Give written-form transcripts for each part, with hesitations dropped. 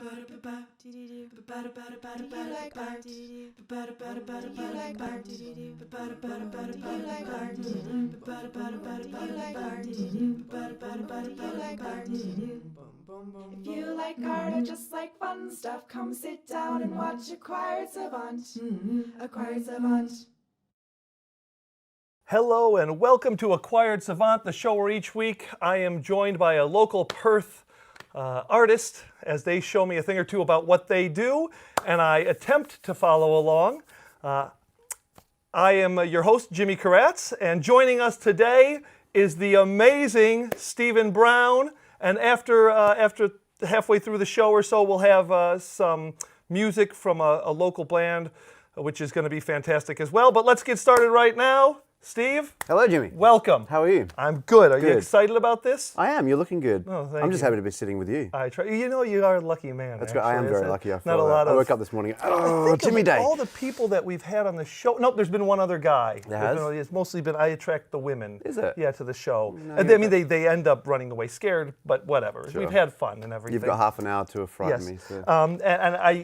If you like art or just like fun stuff, come sit down and watch Acquired Savant. Acquired Savant. Hello and welcome to Acquired Savant, the show where each week I am joined by a local Perth artist as they show me a thing or two about what they do, and I attempt to follow along. I am your host, Jimmy Karatz, and joining us today is the amazing Stephen Brown. And after halfway through the show or so, we'll have some music from a local band, which is going to be fantastic as well. But let's get started right now. Steve? Hello, Jimmy. Welcome. How are you? I'm good. Are you Good. excited about this? I am. You're looking good. Oh, thank I'm just you. happy to be sitting with you. I try. You know, you are a lucky man. That's great. I am actually. very It's lucky. I not a lot I of. woke up this morning. I Oh, think Jimmy of Day. all the people that we've had on the show. Nope, there's been one other guy. There has? It's mostly been I attract the women. Is it? Yeah, to the show. No, And I mean, they end up running away scared, but whatever. Sure. We've had fun and everything. You've got half an hour to frighten Yes. me. So. And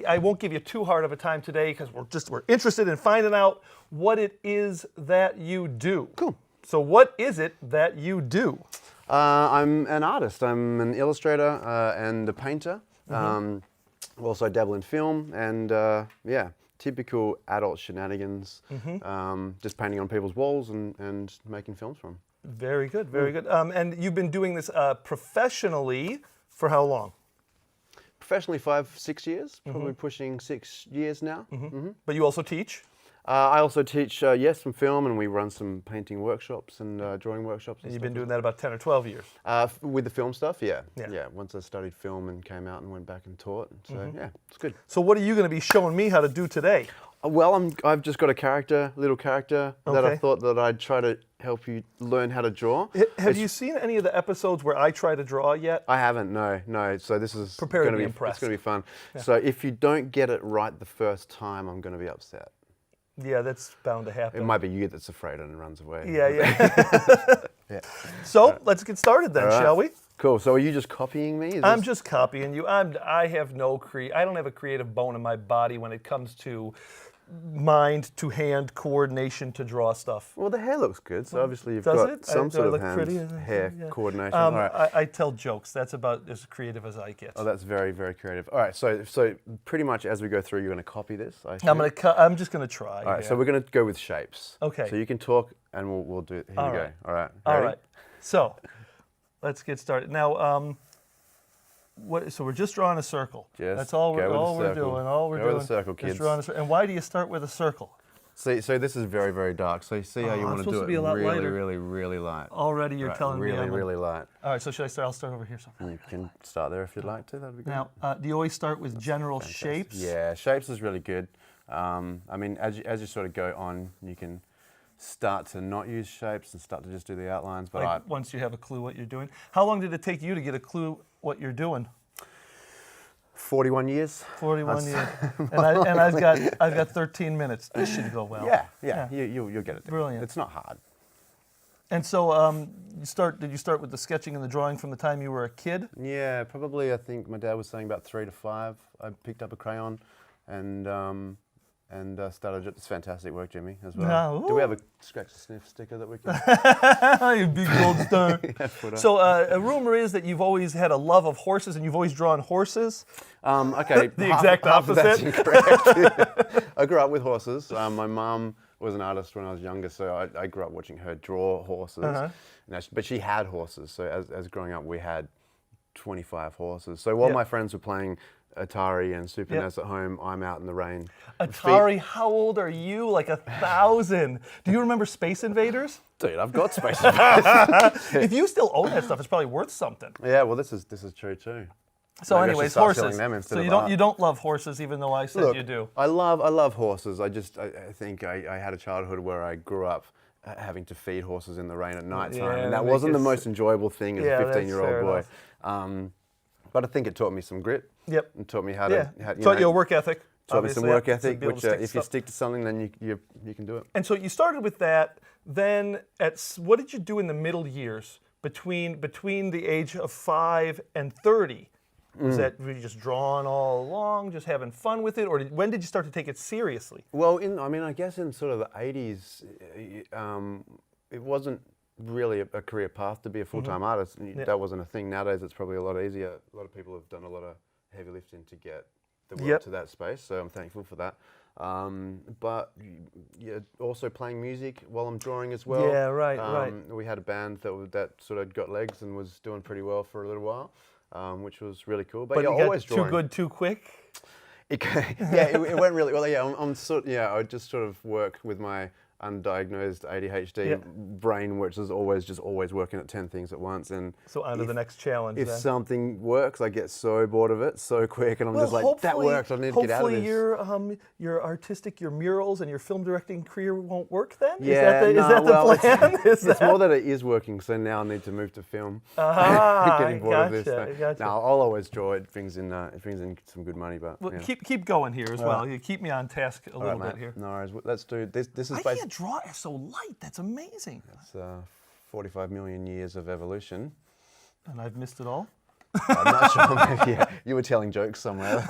I won't give you too hard of a time today because we're interested in finding out what it is that you do. Cool. So what is it that you do? I'm an artist. I'm an illustrator and a painter. Also dabble in film and yeah, typical adult shenanigans. Just painting on people's walls and making films from. Very good, very good. And you've been doing this professionally for how long? Professionally, 5-6 years. Probably pushing 6 years now. But you also teach? I also teach, yes, some film, and we run some painting workshops and drawing workshops. And you've been doing that about 10 or 12 years. With the film stuff, yeah. Yeah. Once I studied film and came out and went back and taught, so yeah, it's good. So what are you going to be showing me how to do today? Well, I've just got a little character that I Okay. thought that I'd try to help you learn how to draw. Have you seen any of the episodes where I try to draw yet? I haven't, no. So this is Prepare to gonna be be impressed. It's going to be fun. So if you don't get it right the first time, I'm going to be upset. Yeah, that's bound to It happen. might be you that's afraid and runs away. Yeah. So let's get started then, All right. shall we? Cool. So are you just copying me? Is I'm this- just copying you. I have I don't have a creative bone in my body when it comes to mind to hand coordination to draw stuff. Well, the hair looks good, so obviously you've Does got it? some Do I sort of look pretty? hair Yeah. coordination. All right. I tell jokes. That's about as creative as I get. Oh, that's very, very creative. All right, so pretty much as we go through, you're going to copy this. I assume? I'm just gonna try. All right, yeah. so we're going to go with shapes. Okay. So you can talk, and we'll do it. Here All we right. go. All right. All Ready? right. So let's get started. Now, so we're just drawing a circle. Just That's all go with the we're circle. doing. All we're Go doing. with the circle, Just kids. drawing a circle. And why do you start with a circle? See, so this is very, very dark. So you see how Oh, you I'm want to supposed do to it be a lot really, lighter. really, really light. Already you're Right, telling me. really, really light. All right. So should I start? I'll start over here. You can start there if you'd like to. That'd be good. Now, do you always start with general shapes? Yeah, shapes is really good. I mean, as you sort of go on, you can start to not use shapes and start to just do the outlines. But Like once you have a clue what you're doing. How long did it take you to get a clue what you're doing? 41 years. 41 years. And I've got 13 minutes. This should go well. Yeah. You'll get it. Brilliant. It's not hard. And so did you start with the sketching and the drawing from the time you were a kid? Yeah, probably. I think my dad was saying about 3 to 5. I picked up a crayon and started. It's fantastic work, Jimmy, as well. No. Do we have a scratch and sniff sticker that we can? You big gold star. put up? So a rumor is that you've always had a love of horses and you've always drawn horses. Okay. The exact half of that's opposite. incorrect. I grew up with horses. My mum was an artist when I was younger, so I grew up watching her draw horses. But she had horses, so as growing up, we had 25 horses. So while Yep. my friends were playing Atari and Super NES at home, I'm out in the rain. Atari, how old are you? Like 1,000. Do you remember Space Invaders? Dude, I've got Space Invaders. If you still own that stuff, it's probably worth something. Yeah, well, this is true too. So Maybe I should anyways, start selling horses. them instead So of you don't art. you don't love horses, even though I said Look, you do. I love horses. I think I had a childhood where I grew up having to feed horses in the rain at night time, Yeah, and that that wasn't the makes- most enjoyable thing as Yeah, a that's 15-year-old fair boy. enough. But I think it taught me some grit. Yep. And taught me how Yeah. to, Taught you a work ethic. Taught me some obviously, work to ethic, be able which to stick to if you stuff. stick to something, then you can do it. And so you started with that. Then what did you do in the middle years between the age of 5 and 30? Was that were you just drawing all along, just having fun with it, or when did you start to take it seriously? Well, I guess in sort of the 80s, it wasn't really a career path to be a full-time artist. That wasn't a thing. Nowadays, it's probably a lot easier. A lot of people have done a lot of heavy lifting to get the work to that space, so I'm thankful for that. But yeah, also playing music while I'm drawing as well. Yeah, right. We had a band that sort of got legs and was doing pretty well for a little while, which was really cool. But yeah, you always got drawing. too good too quick? It went really well. Yeah, I would just sort of work with my undiagnosed ADHD brain, which is always working at 10 things at once. And so on to the next challenge. If then. something works, I get so bored of it so quick, and I'm just like, that worked. I need to get out of this. Hopefully, your murals and your film directing career won't work then. Yeah, is that the plan? It's more that it is working. So now I need to move to film. Getting bored of this. Gotcha. No, I'll always draw. It brings in some good money, but keep going here as well. You keep me on task a little bit here. No worries. Let's do this. This is I can't draw it so light. That's amazing. It's 45 million years of evolution. And I've missed it all? I'm not sure. Maybe, you were telling jokes somewhere.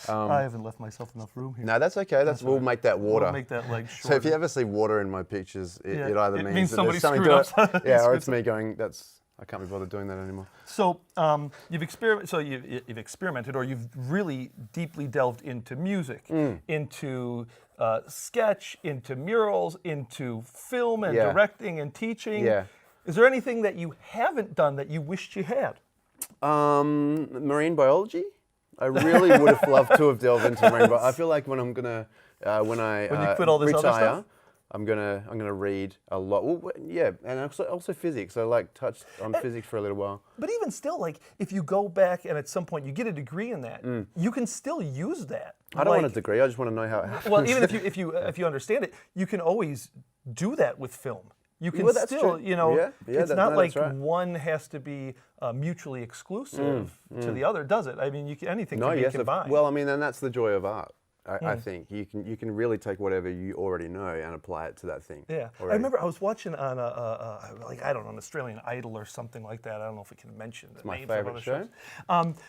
I haven't left myself enough room here. No, that's okay. We'll make that water. We'll make that leg shorter. So if you ever see water in my pictures, it either means that somebody there's something screwed to it. up. Yeah, or it's me going, I can't be bothered doing that anymore. So you've experimented, or you've really deeply delved into music, into sketch, into murals, into film and directing and teaching. Yeah. Is there anything that you haven't done that you wished you had? Marine biology. I really would have loved to have delved into marine biology. I feel like when I'm gonna when you quit all this retire, other stuff? I'm gonna read a lot. Well, yeah, and also physics. I touched on physics for a little while. But even still, like if you go back and at some point you get a degree in that, you can still use that. I don't want a degree. I just want to know how it happens. Well, even if you understand it, you can always do that with film. You can that's still, true. It's not like right. one has to be mutually exclusive to the other, does it? I mean, anything can be combined. Well, I mean, and that's the joy of art. I think you can really take whatever you already know and apply it to that thing. Yeah, already. I remember I was watching on an Australian Idol or something like that. I don't know if we can mention the names of other shows.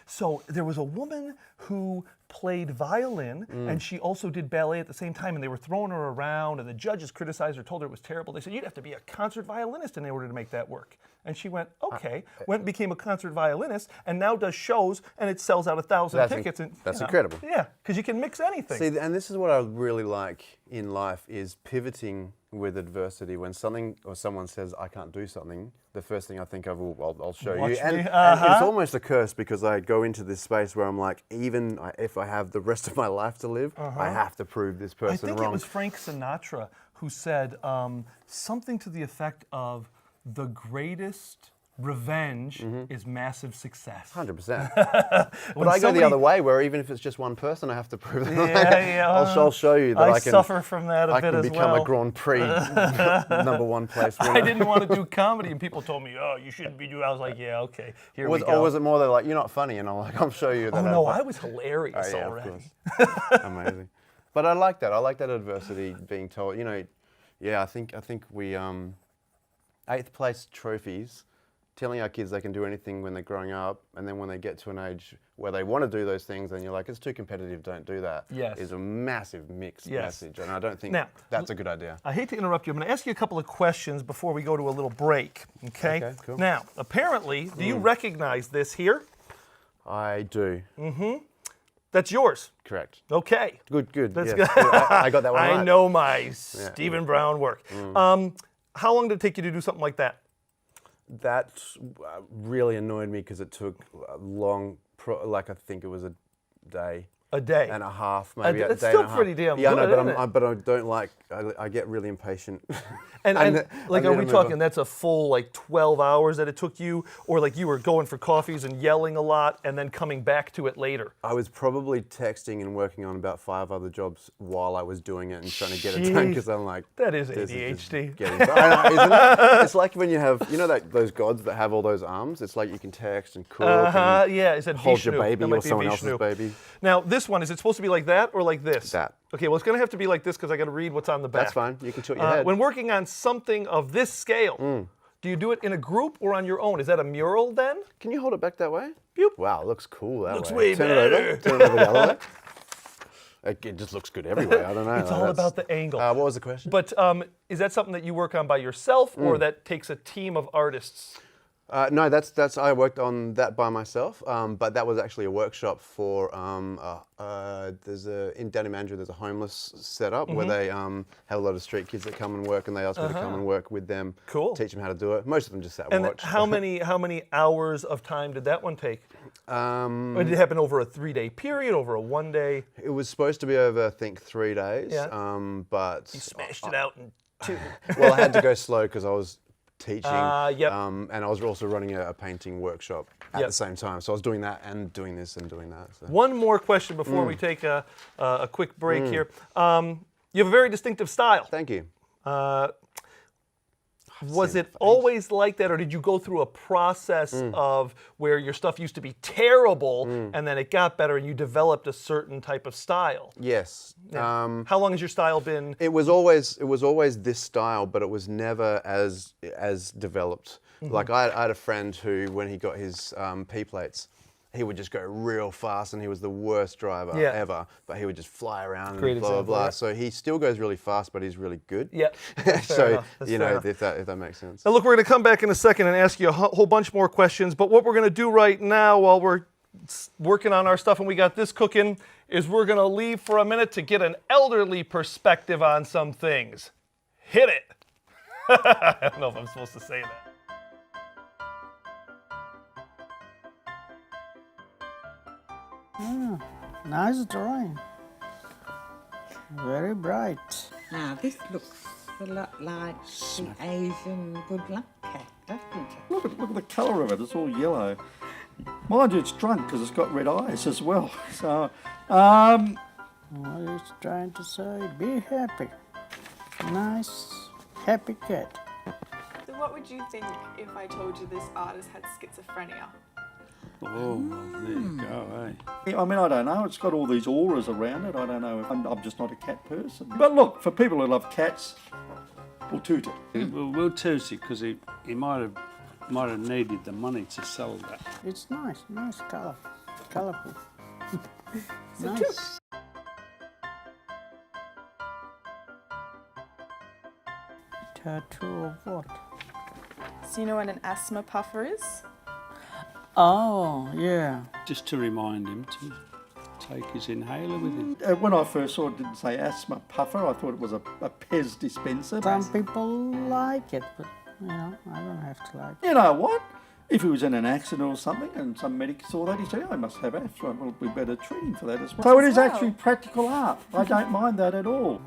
So there was a woman who played violin and she also did ballet at the same time, and they were throwing her around, and the judges criticized her, told her it was terrible. They said you'd have to be a concert violinist in order to make that work. And she went, okay, became a concert violinist, and now does shows, and it sells out 1,000 tickets. That's incredible. Yeah, because you can mix anything. See, and this is what I really like in life, is pivoting with adversity. When something or someone says, I can't do something, the first thing I think of, I'll show you. And it's almost a curse, because I go into this space where I'm like, even if I have the rest of my life to live, I have to prove this person wrong. I think wrong. it was Frank Sinatra who said something to the effect of, the greatest revenge is massive success. 100%. But I go the other way, where even if it's just one person, I have to prove that. I'll show you that I can suffer from that a bit as well. I can become a Grand Prix #1 place winner. I didn't want to do comedy, and people told me, "Oh, you shouldn't be doing." I was like, "Yeah, okay, here we go." Or was it more that like, you're not funny, and I'm like, I'll show you that. Oh no, I was hilarious already. Of course. Amazing. But I like that. I like that adversity being told. I think we 8th place trophies, telling our kids they can do anything when they're growing up, and then when they get to an age where they want to do those things, and you're like, it's too competitive, don't do that, is a massive mixed message, and I don't think that's a good idea. I hate to interrupt you. I'm going to ask you a couple of questions before we go to a little break, okay? Okay, cool. Now, apparently, do you recognize this here? I do. That's yours. Correct. Okay. Good. That's yes. good. I got that one right. I know my Stephen Brown work. How long did it take you to do something like that? That really annoyed me, because it took a long, I think it was a day. A day and a half, maybe a day It's still and a half. pretty damn Yeah, good, I know, but I don't like. I get really impatient. And like, are we talking that's a full 12 hours that it took you, or like you were going for coffees and yelling a lot and then coming back to it later? I was probably texting and working on about 5 other jobs while I was doing it and trying to get it done, because I'm like, that is this ADHD. I know, isn't it? It's like when you have, those gods that have all those arms. It's like you can text and cook and is that hold Vishnu? your baby or someone else's baby. Now, this one, is it supposed to be like that or like this? That. Okay, well, it's going to have to be like this, because I got to read what's on the back. That's fine. You can tilt your head. When working on something of this scale, Do you do it in a group or on your own? Is that a mural then? Can you hold it back that way? Yep. Wow, it looks cool that Looks way. way Turn better. it over. Turn it over the other way. It just looks good every way. I don't know. It's all about the angle. What was the question? But is that something that you work on by yourself, or that takes a team of artists? No, that's I worked on that by myself, but that was actually a workshop for in down in Mandurah there's a homeless setup where they have a lot of street kids that come and work, and they asked me to come and work with them, Cool. teach them how to do it. Most of them just sat and And watched. how many hours of time did that one take? Or did it happen over a 3-day period, over a 1 day? It was supposed to be over, I think, 3 days, Yeah. but You smashed it out in 2. well, I had to go slow because I was teaching, Yep. and I was also running a painting workshop at Yep. the same time. So I was doing that and doing this and doing that. So. One more question before we take a quick break here. You have a very distinctive style. Thank you. Was seen it it. always like that, or did you go through a process of where your stuff used to be terrible and then it got better and you developed a certain type of style? Yes. How long has your style been? It was always this style, but it was never as developed. Like I had a friend who, when he got his P plates, he would just go real fast, and he was the worst driver Yeah. ever. But he would just fly around Great and blah blah example, blah. yeah. So he still goes really fast, but he's really good. Yeah. So enough. That's you fair know, enough. if that makes sense. Now look, we're going to come back in a second and ask you a whole bunch more questions, but what we're going to do right now while we're working on our stuff and we got this cooking is we're going to leave for a minute to get an elderly perspective on some things. Hit it. I don't know if I'm supposed to say that. Nice drawing. Very bright. Now, this looks a lot like the Asian good luck cat, doesn't it? Look at the colour of it, it's all yellow. Mind you, it's drunk because it's got red eyes as well. So, What is trying to say? Be happy. Nice, happy cat. So what would you think if I told you this artist had schizophrenia? Oh, well, there you go, eh? I mean, I don't know, it's got all these auras around it. I don't know, I'm just not a cat person. But look, for people who love cats, we'll toot it. We'll toot it because he might have needed the money to sell that. It's nice color. Colorful. So Nice. Tattoo of what? So you know what an asthma puffer is? Oh, yeah. Just to remind him to take his inhaler with him. When I first saw it, it didn't say asthma puffer. I thought it was a Pez dispenser. Some people like it, but you know, I don't have to like it. You know what? If he was in an accident or something and some medic saw that, he'd say, I must have asthma. Well, we better treat him for that as well. So it is Wow. actually practical art. I don't mind that at all.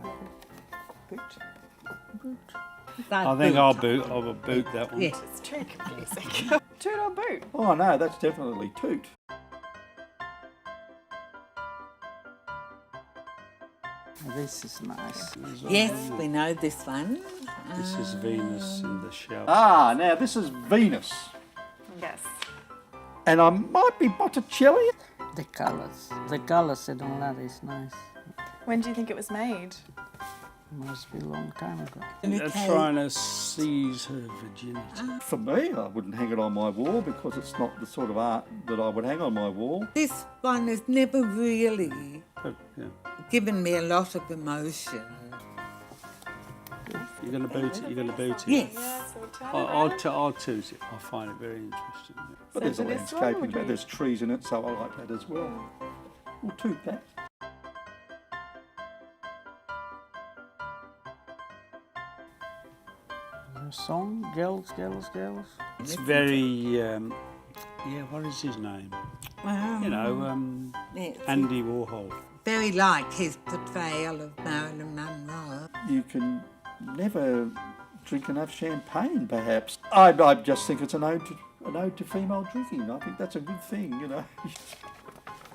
I think I'll boot that one. Yes. It's too confusing. Toot or boot? Oh no, that's definitely toot. This is nice. Yes, we know this one. This is Venus in the shower. Ah, now this is Venus. Yes. And I might be Botticelli. The colors and all that is nice. When do you think it was made? Must be a long time ago. They're trying to seize her virginity. For me, I wouldn't hang it on my wall because it's not the sort of art that I would hang on my wall. This one has never really But, yeah. given me a lot of emotion. You're going to boot it? You're going to boot it? Yes. So turn I'll toot it. I find it very interesting. But So there's a for this one, landscaping, would but you- there's trees in it, so I like that as well. We'll toot that. The song, girls. It's very, yeah, what is his name? You know, Yes. Andy Warhol. Very like his portrayal of Marilyn Monroe. You can never drink enough champagne, perhaps. I just think it's an ode to female drinking. I think that's a good thing, you know.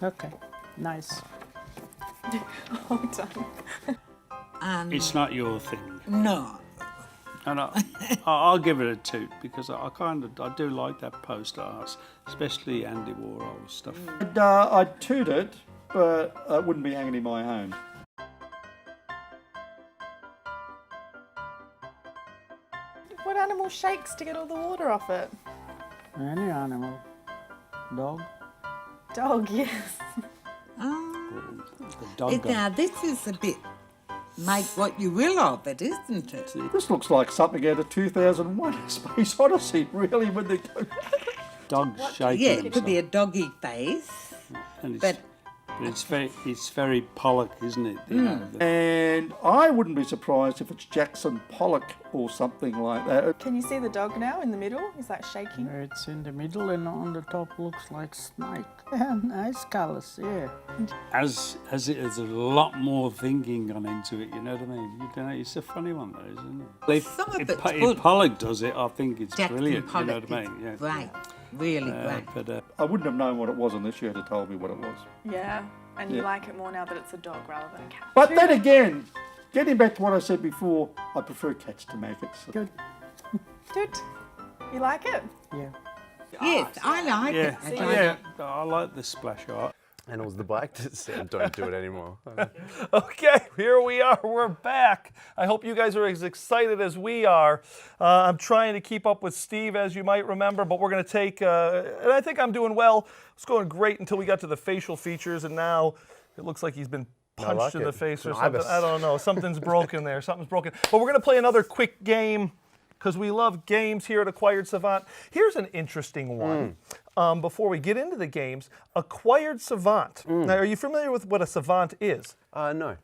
Okay, nice. All done. It's not your thing. No. And I'll give it a toot because I do like that poster art, especially Andy Warhol stuff. I'd toot it, but it wouldn't be hanging in my home. What animal animal shakes to get all the water off it? Any animal. Dog. Dog, yes. The dog Now, this is a bit make what you will of it, isn't it? This looks like something out of 2001: A Space Odyssey, really, when they go. dog shaking. Yeah, it could be a himself. doggy face, And but it's very Pollock, isn't it? You know, And I wouldn't be surprised if it's Jackson Pollock or something like that. Can you see the dog now in the middle? Is that shaking? It's in the middle and on the top looks like snake. Yeah, nice colours, yeah. as it is, a lot more thinking gone into it. You know what I mean? You don't know, it's a funny one though, isn't it? If, Some of if, it's if good. Pollock does it, I think it's Jackson brilliant. Pollock You know what I is mean? Yeah. great, really great. But I wouldn't have known what it was unless you had told me what it was. Yeah. And you Yeah. like it more now that it's a dog rather than a cat. But then again, getting back to what I said before, I prefer cats to maggots. Good. Good. You like it? Yeah. Yes, I like yeah, it. yeah, I like the splash art. And it was the bike that said, don't do it anymore. Okay, here we are. We're back. I hope you guys are as excited as we are. I'm trying to keep up with Steve, as you might remember, but we're going to take, and I think I'm doing well. It's going great until we got to the facial features, and now it looks like he's been punched like in the it. face or It's an something. ibis. I don't know. Something's broken there. Something's broken. But we're going to play another quick game because we love games here at Acquired Savant. Here's an interesting one. Before we get into the games, Acquired Savant. Now, are you familiar with what a savant is? No.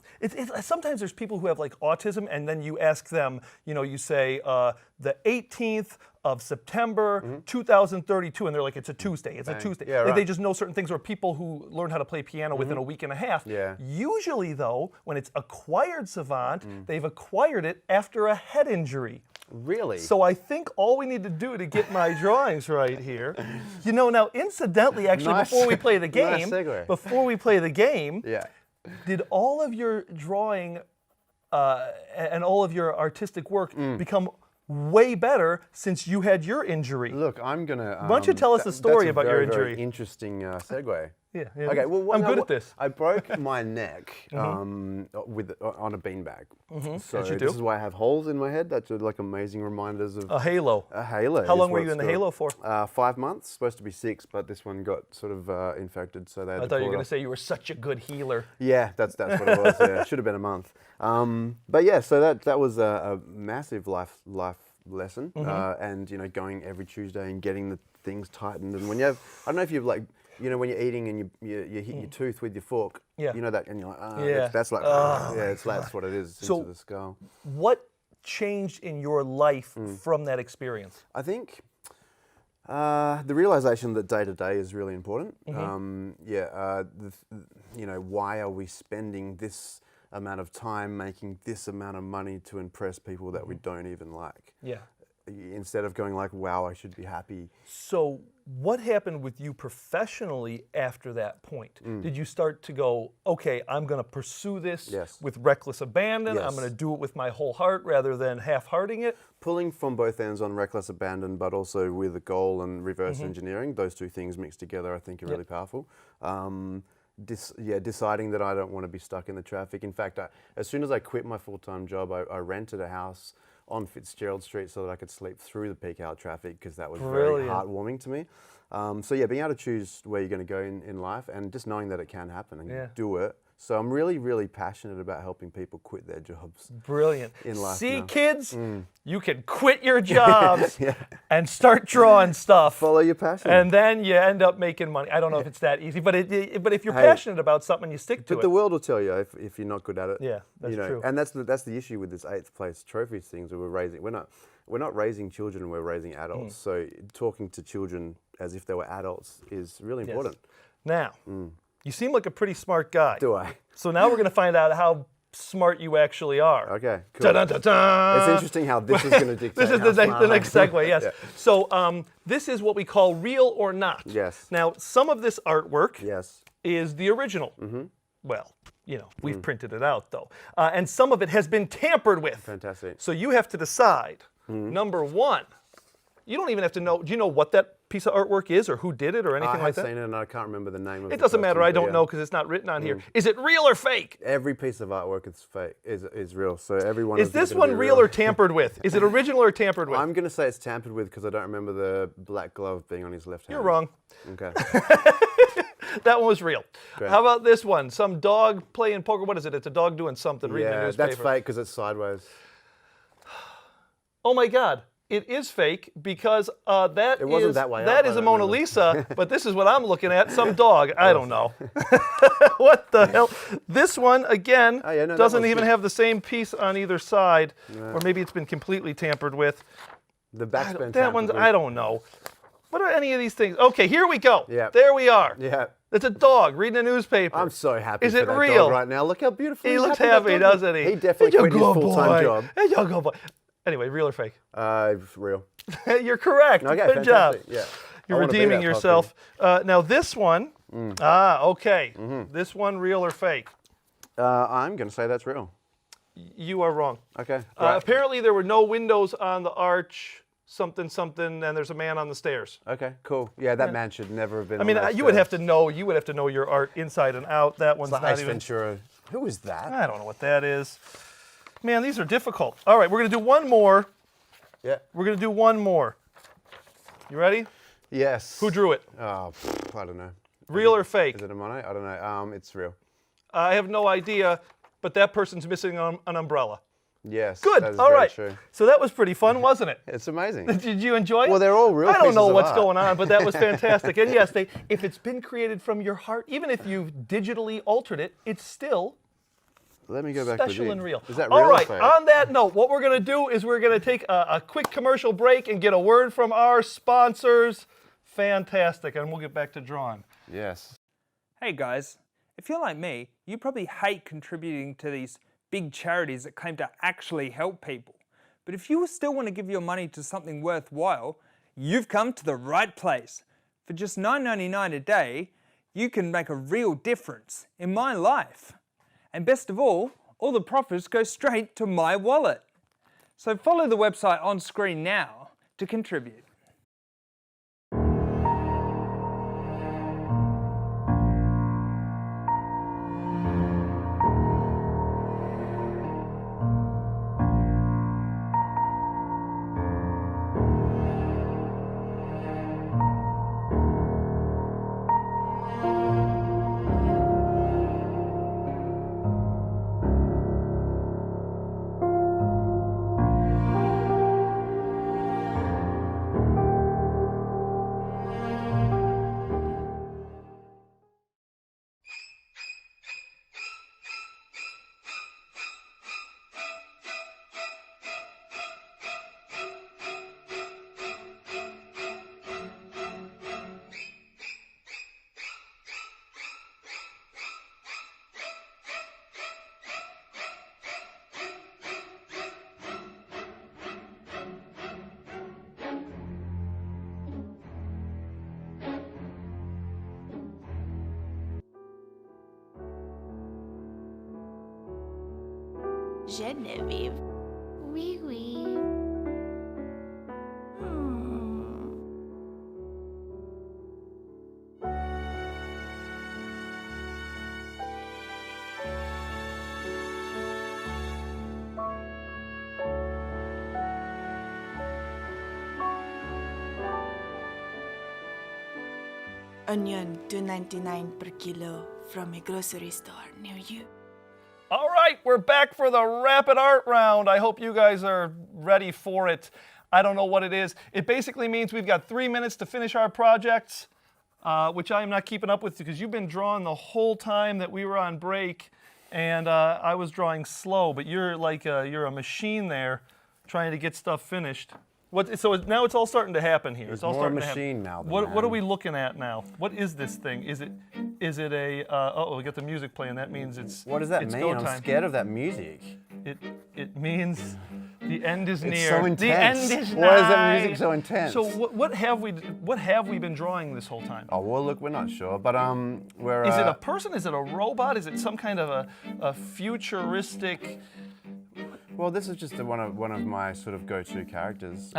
Sometimes there's people who have like autism, and then you ask them, you say the 18th of September 2032, and they're like, it's a Tuesday, it's a Tuesday. Yeah, They right. just know certain things, or people who learn how to play piano within a week and a half. Yeah. Usually, though, when it's Acquired Savant, they've acquired it after a head injury. Really? So I think all we need to do to get my drawings right here, now incidentally, actually, Nice. before we play the Nice game, segue. Yeah. did all of your drawing and all of your artistic work become way better since you had your injury? Look, I'm gonna. Why don't you tell us the story about your injury? Very interesting segue. Yeah. Okay. Well, I'm good at this. I broke my neck on a beanbag. So As you this do. is why I have holes in my head. That's like amazing reminders of A halo. a halo. How is long were what you in it's the called. halo for? 5 months. Supposed to be 6, but this one got sort of infected, so they had I to thought you pull were it going to off. say you were such a good healer. Yeah, that's what it was. Yeah, should have been a month. But yeah, so that was a massive life lesson, and going every Tuesday and getting the things tightened. And when you have, I don't know if you've like, when you're eating and you hit your tooth with your fork, Yeah. you know that, and you're like, Yeah. that's like, that's what it is So- into the skull. What changed in your life from that experience? I think the realization that day to day is really important. Why are we spending this amount of time making this amount of money to impress people that we don't even like? Yeah. Instead of going like, wow, I should be happy. So what happened with you professionally after that point? Did you start to go, okay, I'm going to pursue this Yes. with reckless abandon. I'm Yes. going to do it with my whole heart rather than half-hearting it? Pulling from both ends on reckless abandon, but also with a goal and reverse engineering. Those two things mixed together, I think, are really powerful. Deciding that I don't want to be stuck in the traffic. In fact, as soon as I quit my full-time job, I rented a house on Fitzgerald Street so that I could sleep through the peak hour traffic, because that was very Brilliant. heartwarming to me. Being able to choose where you're going to go in life, and just knowing that it can happen and do it. So I'm really, really passionate about helping people quit their jobs. Brilliant. In life See, now. kids, you can quit your jobs Yeah. and start drawing stuff. Follow your passion. And then you end up making money. I don't know if it's that easy, but if you're Hey, passionate about something, you stick to But it. the world will tell you if you're not good at it. Yeah, that's true. And that's the issue with this 8th place trophies things that we're raising. We're not raising children, we're raising adults. So talking to children as if they were adults is really important. Now, you seem like a pretty smart guy. Do I? So now we're going to find out how smart you actually are. Okay, cool. Da-da-da-da. It's interesting how this is going to dictate. This is how the smart next I am. segue, yes. Yeah. So this is what we call real or not. Yes. Now, some of this artwork Yes. is the original. Well, we've printed it out, though. And some of it has been tampered with. Fantastic. So you have to decide, number one, You don't even have to know. Do you know what that piece of artwork is, or who did it, or anything I like have that? seen it and I can't remember the name of it. It doesn't matter. I don't know because it's not written on here. Is it real or fake? Every piece of artwork is fake, is real. So every one Is of them this gonna one be real or tampered with? Is it original or tampered with? I'm going to say it's tampered with because I don't remember the black glove being on his left hand. You're wrong. Okay. That one was real. Great. How about this one? Some dog playing poker. What is it? It's a dog doing something, reading the Yeah, newspaper. that's fake because it's sideways. Oh my God. It is fake because that It wasn't is that way that up, I is a don't Mona remember. Lisa, but this is what I'm looking at. Some dog. I don't know. What the hell? This one again Oh, yeah, no, that doesn't one's even good. have the same piece on either side, or maybe it's been completely tampered with. The back's been That one's tampered I with. don't know. What are any of these things? Okay, here we go. Yeah. There we are. Yeah. It's a dog reading a newspaper. I'm so happy Is for it that real? dog right now. Look how beautiful He looks that happy, dog doesn't he? He definitely There you quit his go, full-time boy. job. There you go, boy. Anyway, real or fake? Real. You're correct. Okay, Good job. fantastic. Yeah. You're I wanna be redeeming that yourself. Now this one, okay. Mm-hmm. This one, real or fake? I'm going to say that's real. You are wrong. Okay. Great. Apparently there were no windows on the arch, something, something, and there's a man on the stairs. Okay, cool. Yeah, that man should never have been I mean, on those you would have stairs. to know. You would have to know your art inside and out. That one's It's like not Ace even. Ventura. Who is that? I don't know what that is. Man, these are difficult. All right, we're gonna do one more. Yeah. We're gonna do one more. You ready? Yes. Who drew it? Oh, I don't know. Real or fake? Is it a Monet? I don't know. It's real. I have no idea, but that person's missing an umbrella. Yes. Good. That is All very right. True. So that was pretty fun, wasn't it? It's amazing. Did you enjoy it? Well, they're all real I don't pieces know of what's art. going on, but that was fantastic. And yes, if it's been created from your heart, even if you've digitally altered it, it's still Let me go back special to and real. Is that real All or right. fake? On that note, what we're going to do is we're going to take a quick commercial break and get a word from our sponsors. Fantastic. And we'll get back to drawing. Yes. Hey guys, if you're like me, you probably hate contributing to these big charities that claim to actually help people. But if you still want to give your money to something worthwhile, you've come to the right place. For just $9.99 a day, you can make a real difference in my life. And best of all the profits go straight to my wallet. So follow the website on screen now to contribute. Genevieve. Oui, oui. Onion, $2.99 per kilo from a grocery store near you. All right, we're back for the rapid art round. I hope you guys are ready for it. I don't know what it is. It basically means we've got 3 minutes to finish our projects, which I am not keeping up with because you've been drawing the whole time that we were on break, and I was drawing slow, but you're like you're a machine there trying to get stuff finished. So now it's all starting to happen here. It's all more a starting to happen. machine now than What are man. we looking at now? What is this thing? Is it a? We got the music playing. That means it's. What does that it's mean? go I'm time. scared of that music. It means the end is near. It's so intense. The end is Why is that nigh. music so intense? So what have we been drawing this whole time? Oh well, look, we're not sure, but we're. Is it a person? Is it a robot? Is it some kind of a futuristic? Well, this is just one of my sort of go-to characters.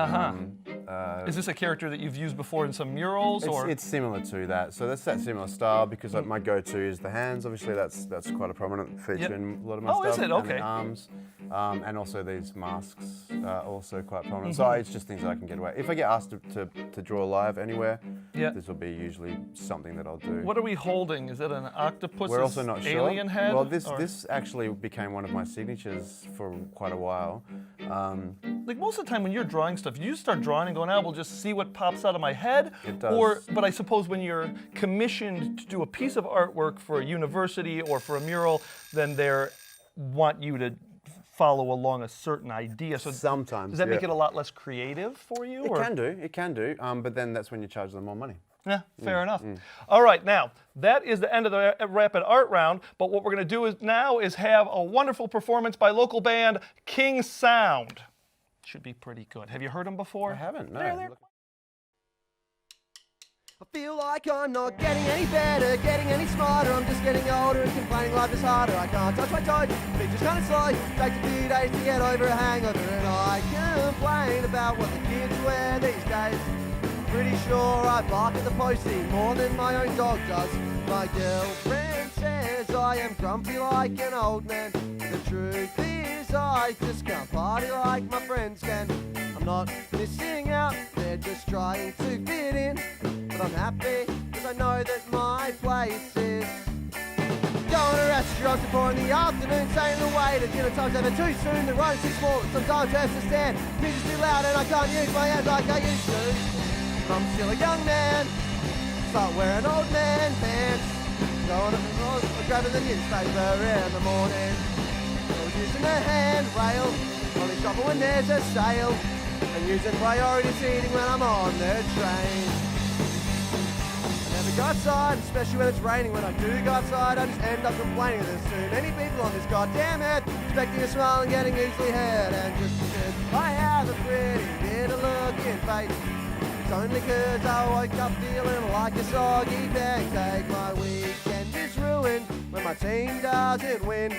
Is this a character that you've used before in some murals, or? It's similar to that. So that's that similar style because like, my go-to is the hands. Obviously, that's quite a prominent feature in a lot of my Oh, stuff. is it? And Okay. the arms, and also these masks are also quite prominent. So it's just things that I can get away. If I get asked to draw live anywhere, this will be usually something that I'll do. What are we holding? Is it an octopus? We're also not sure. Alien head? Well, this actually became one of my signatures for quite a while. Like most of the time when you're drawing stuff, you start drawing and going, we'll just see what pops out of my head. It does. But I suppose when you're commissioned to do a piece of artwork for a university or for a mural, then they want you to follow along a certain idea. So sometimes, does that make it a lot less creative for you? It can do. But then that's when you charge them more money. Yeah, fair enough. All right, now, that is the end of the rapid art round, but what we're going to do now is have a wonderful performance by local band King Sound. Should be pretty good. Have you heard them before? I haven't, no. I feel like I'm not getting any better, getting any smarter. I'm just getting older and complaining life is harder. I can't touch my toes, feet just kind of slow. Takes a few days to get over a hangover, and I complain about what the kids wear these days. Pretty sure I bark at the postie more than my own dog does. My girlfriend says I am grumpy like an old man. The truth is I just can't party like my friends can. I'm not missing out, they're just trying to fit in. But I'm happy because I know that my place is going to restaurants at 4 in the afternoon, saying the waiter dinner time's over too soon. The room's too small, sometimes I have to stand. Music's too loud and I can't use my hands like I used to. I'm still a young man, start wearing old man pants. Going up the road, grabbing the newspaper in the morning. Always using the handrail, only shopping when there's a sale. And using priority seating when I'm on the train. I never go outside, especially when it's raining. When I do go outside, I just end up complaining. There's too many people on this goddamn earth, expecting a smile and getting easily hurt. And just because I have a pretty bitter looking face, it's only cause I woke up feeling like a soggy pancake. My weekend is ruined when my team doesn't win.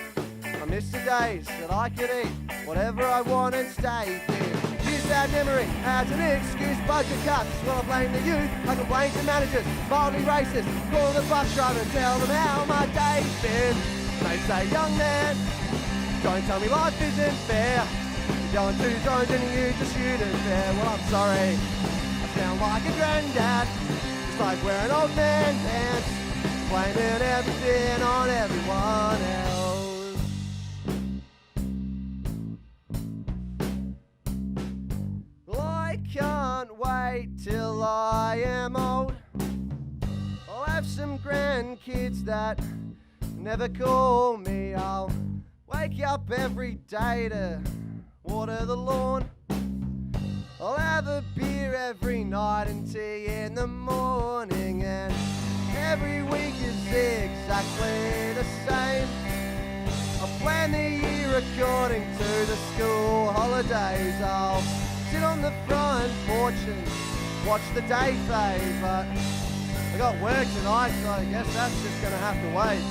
I miss the days that I could eat whatever I want and stay thin. Use bad memory as an excuse, budget cuts while I blame the youth. I complain to managers, mildly racist, call the bus driver and tell them how my day's been. They say, young man, don't tell me life isn't fair. You're going 2 zones and you just student there. Well, I'm sorry. Sound like a granddad, just like wearing old man pants, blaming everything on everyone else. Well, I can't wait till I am old. I'll have some grandkids that never call me. I'll wake up every day to water the lawn. I'll have a beer every night and tea in the morning, and every week is exactly the same. I'll plan the year according to the school holidays. I'll sit on the front porch and watch the day fade, but I got work tonight, so I guess that's just gonna have to wait.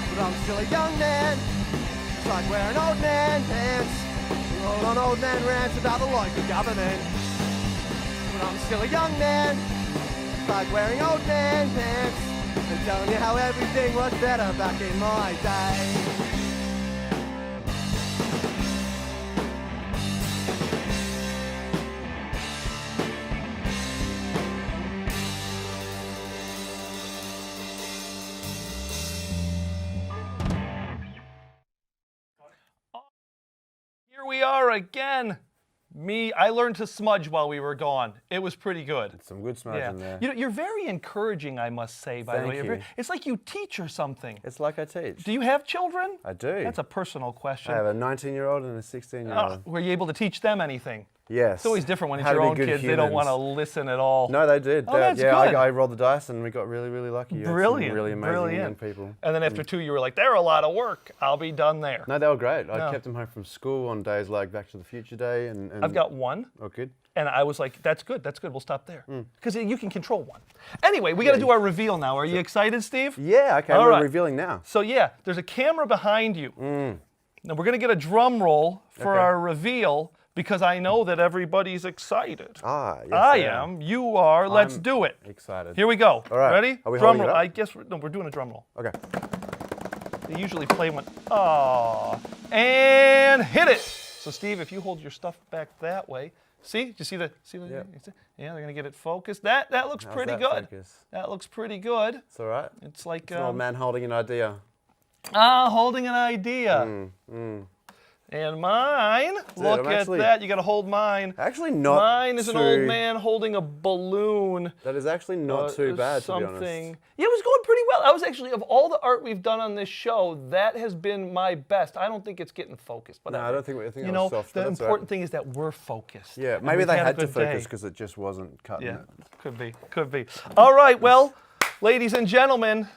But I'm still a young man, it's like wearing old man pants. Roll on old man rants about the local government. But I'm still a young man, it's like wearing old man pants and telling you how everything was better back in my day. Here we are again. I learned to smudge while we were gone. It was pretty good. Some good smudging there. You know, you're very encouraging, I must say, by the way. Thank you. It's like you teach or something. It's like I teach. Do you have children? I do. That's a personal question. I have a 19-year-old and a 16-year-old. Were you able to teach them anything? Yes. It's always different when it's How to your be own good kids. They don't want to humans. listen at all. No, they did. Oh, that's yeah, good. I rolled the dice and we got really, really lucky. You had some Brilliant. really amazing brilliant. young people. And then after 2, you were like, they're a lot of work. I'll be done there. No, they were great. I No. kept them home from school on days like Back to the Future Day. And I've got one. Oh, good. And I was like, that's good, we'll stop there. Because you can control one. Anyway, we got to do our reveal now. Are you excited, Steve? Yeah, okay, All we're right. revealing now. So yeah, there's a camera behind you. Now we're going to get a drum roll for Okay. our reveal because I know that everybody's excited. Ah, yes, I am, you are, let's I'm do it. Excited. Here we go. All right. Ready? Are we drum holding it roll. up? I guess we're doing a drum roll. Okay. They usually play one. Oh, and hit it. So Steve, if you hold your stuff back that way, see? Do you see the? Yep. Yeah, they're gonna get it focused. That looks How's pretty that good. focus? That looks pretty good. It's all right. It's like It's an old man holding an idea. holding an idea. And mine, look I'm at actually- that. You got to hold mine. Actually, not Mine is an old too- man holding a balloon. That is actually not too bad, to be honest. Something. Yeah, it was going pretty well. I was actually, of all the art we've done on this show, that has been my best. I don't think it's getting focused, but No, I don't think I think you it know, was soft. the but that's all important right. thing is that we're focused. Yeah, and maybe we've they a had to good focus day. because it just wasn't cutting Yeah, it. could be, could be. All right, well, ladies and gentlemen,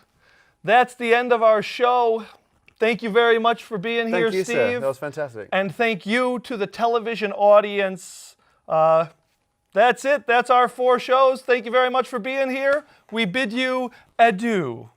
that's the end of our show. Thank you very much for being here, Thank you, Steve. sir. That was fantastic. And thank you to the television audience. That's it. That's our 4 shows. Thank you very much for being here. We bid you adieu.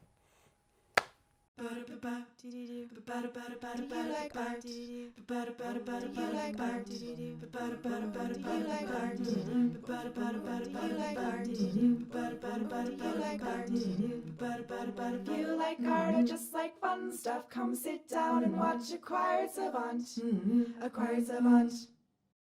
If you like art or just like fun stuff, come sit down and watch Acquired Savant. Acquired Savant.